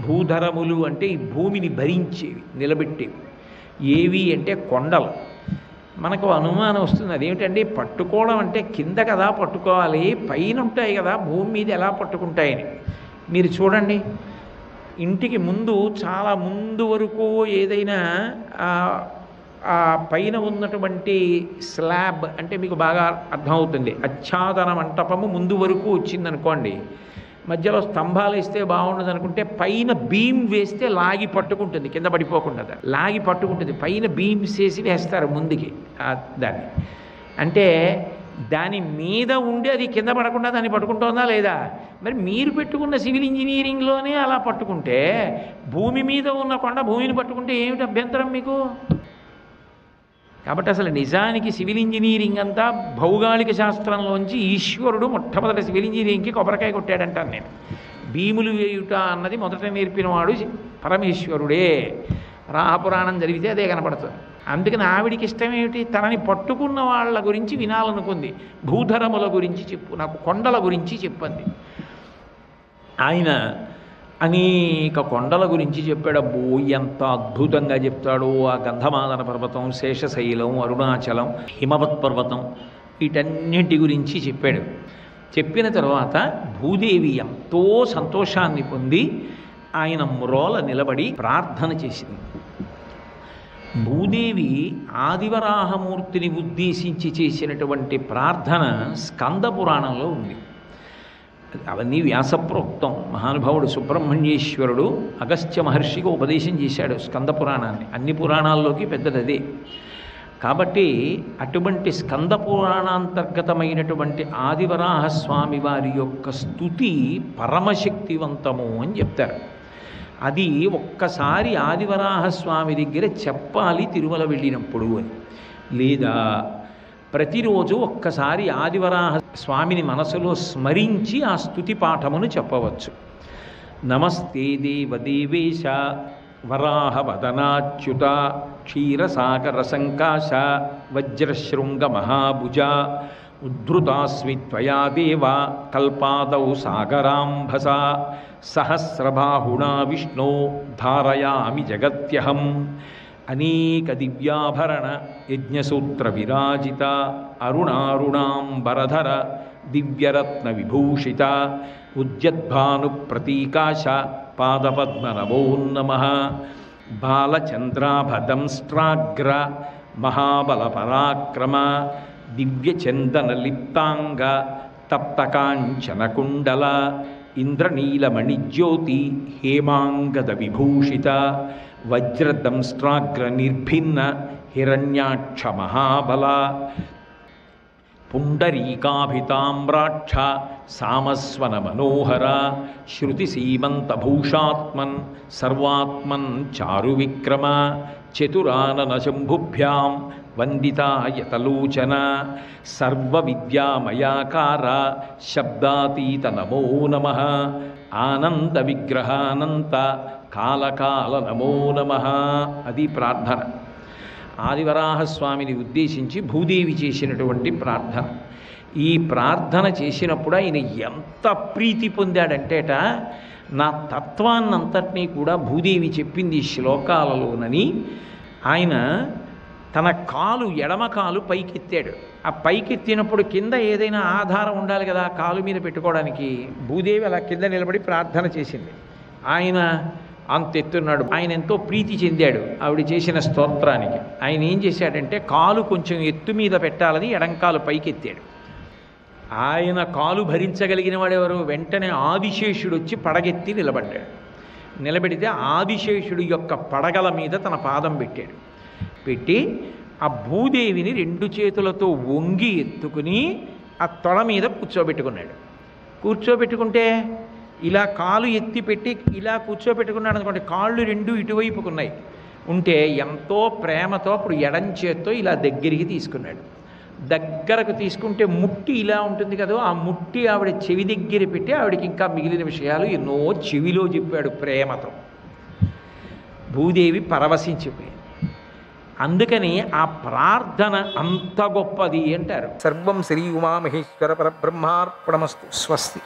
భూధరములు అంటే ఈ భూమిని భరించేవి, నిలబెట్టేవి. ఏవి అంటే కొండలు. మనకు అనుమానం వస్తుంది, అదేమిటండి పట్టుకోవడం అంటే కింద కదా పట్టుకోవాలి, పైన ఉంటాయి కదా, భూమి మీద ఎలా పట్టుకుంటాయని. మీరు చూడండి, ఇంటికి ముందు చాలా ముందు వరకు ఏదైనా ఆ పైన ఉన్నటువంటి స్లాబ్ అంటే మీకు బాగా అర్థమవుతుంది. ఆచ్ఛాదన మంటపము ముందు వరకు వచ్చిందనుకోండి, మధ్యలో స్తంభాలు వేస్తే బాగుండదు అనుకుంటే పైన బీమ్ వేస్తే లాగి పట్టుకుంటుంది, కింద పడిపోకుండా లాగి పట్టుకుంటుంది. పైన బీమ్స్ వేసి వేస్తారు ముందుకి దాన్ని. అంటే దాని మీద ఉండి అది కింద పడకుండా దాన్ని పట్టుకుంటుందా లేదా? మరి మీరు పెట్టుకున్న సివిల్ ఇంజనీరింగ్లోనే అలా పట్టుకుంటే భూమి మీద ఉన్న కొండ భూమిని పట్టుకుంటే ఏమిటి అభ్యంతరం మీకు? కాబట్టి అసలు నిజానికి సివిల్ ఇంజనీరింగ్ అంతా భౌగోళిక శాస్త్రంలోంచి ఈశ్వరుడు మొట్టమొదటి సివిల్ ఇంజనీరింగ్కి కొబ్బరికాయ కొట్టాడంటాను నేను. భీములు వేయుట అన్నది మొదట నేర్పినవాడు పరమేశ్వరుడే. రాహపురాణం చదివితే అదే కనపడుతుంది. అందుకని ఆవిడికి ఇష్టం ఏమిటి? తనని పట్టుకున్న వాళ్ళ గురించి వినాలనుకుంది. భూధరముల గురించి చెప్పు, నాకు కొండల గురించి చెప్పండి. ఆయన అనేక కొండల గురించి చెప్పాడు. అబ్బో ఎంత అద్భుతంగా చెప్తాడో! ఆ గంధమాదన పర్వతం, శేషశైలం, అరుణాచలం, హిమవత్ పర్వతం, వీటన్నింటి గురించి చెప్పాడు. చెప్పిన తర్వాత భూదేవి ఎంతో సంతోషాన్ని పొంది ఆయన మ్రోల నిలబడి ప్రార్థన చేసింది. భూదేవి ఆదివరాహమూర్తిని ఉద్దేశించి చేసినటువంటి ప్రార్థన స్కంద పురాణంలో ఉంది. అవన్నీ వ్యాసప్రోక్తం. మహానుభావుడు సుబ్రహ్మణ్యేశ్వరుడు అగస్త్య మహర్షికి ఉపదేశం చేశాడు స్కంద పురాణాన్ని. అన్ని పురాణాల్లోకి పెద్దదదే. కాబట్టి అటువంటి స్కంద పురాణాంతర్గతమైనటువంటి ఆదివరాహస్వామి వారి యొక్క స్తుతి పరమశక్తివంతము అని చెప్తారు. అది ఒక్కసారి ఆదివరాహస్వామి దగ్గర చెప్పాలి తిరుమల వెళ్ళినప్పుడు అని. లేదా ప్రతిరోజు ఒక్కసారి ఆదివరాహ స్వామిని మనసులో స్మరించి ఆ స్తుతి పాఠమును చెప్పవచ్చు. నమస్తే దేవదేవేశ వరాహవదనాచ్యుత క్షీరసాగర సంకాశ వజ్రశృంగ మహాభుజ ఉద్ధృతాస్మి త్వయా దేవ కల్పాదౌ సాగరాంభస సహస్రబాహుణా విష్ణో ధారయామి జగత్యహం అనేక దివ్యాభరణ యజ్ఞసూత్ర విరాజిత అరుణారుణాంబరధర దివ్యరత్న విభూషిత ఉద్యద్భాను ప్రతీకాశ పాదపద్మ నమో నమః బాలచంద్రాభదంస్ట్రాగ్ర మహాబల పరాక్రమ దివ్యచందన లిప్తాంగ తప్తకాంచనకుండల ఇంద్రనీలమణిజ్యోతి హేమాంగద విభూషిత వజ్రదంస్ట్రాగ్ర నిర్భిన్న హిరణ్యాక్ష మహాబల పుండరీకాభితామ్రాక్ష సామస్వన మనోహర శృతిసీమంతభూషాత్మన్ సర్వాత్మన్ చారు విక్రమ చతురానన శంభుభ్యాం వందితాయతలోచన సర్వవిద్యామయాకార శబ్దాతీత నమో నమః ఆనంద విగ్రహానంత కాలకాల నమో నమః. అది ప్రార్థన. ఆదివరాహస్వామిని ఉద్దేశించి భూదేవి చేసినటువంటి ప్రార్థన. ఈ ప్రార్థన చేసినప్పుడు ఆయన ఎంత ప్రీతి పొందాడంటేట, నా తత్వాన్నంతటినీ కూడా భూదేవి చెప్పింది ఈ శ్లోకాలలోనని. ఆయన తన కాలు ఎడమ కాలు పైకెత్తాడు. ఆ పైకెత్తినప్పుడు కింద ఏదైనా ఆధారం ఉండాలి కదా కాలు మీద పెట్టుకోవడానికి. భూదేవి అలా కింద నిలబడి ప్రార్థన చేసింది. ఆయన అంతెత్తున్నాడు. ఆయన ఎంతో ప్రీతి చెందాడు ఆవిడ చేసిన స్తోత్రానికి. ఆయన ఏం చేశాడంటే కాలు కొంచెం ఎత్తు మీద పెట్టాలని ఎడంకాలు పైకెత్తాడు. ఆయన కాలు భరించగలిగిన వాడెవరు? వెంటనే ఆదిశేషుడు వచ్చి పడగెత్తి నిలబడ్డాడు. నిలబెడితే ఆదిశేషుడు యొక్క పడగల మీద తన పాదం పెట్టాడు. పెట్టి ఆ భూదేవిని రెండు చేతులతో వంగి ఎత్తుకుని ఆ తొడ మీద కూర్చోబెట్టుకున్నాడు. కూర్చోబెట్టుకుంటే ఇలా కాలు ఎత్తి పెట్టి ఇలా కూర్చోబెట్టుకున్నాడు అనుకోండి, కాళ్ళు రెండు ఇటువైపుకున్నాయి. ఉంటే ఎంతో ప్రేమతో అప్పుడు ఎడం చేత్తో ఇలా దగ్గరికి తీసుకున్నాడు. దగ్గరకు తీసుకుంటే ముట్టి ఇలా ఉంటుంది కదా, ఆ ముట్టి ఆవిడ చెవి దగ్గర పెట్టి ఆవిడకి ఇంకా మిగిలిన విషయాలు ఎన్నో చెవిలో చెప్పాడు ప్రేమతో. భూదేవి పరవశించిపోయింది. అందుకని ఆ ప్రార్థన అంత గొప్పది అంటారు. సర్వం శ్రీ ఉమామహేశ్వర పరబ్రహ్మార్పణమస్తు. స్వస్తి.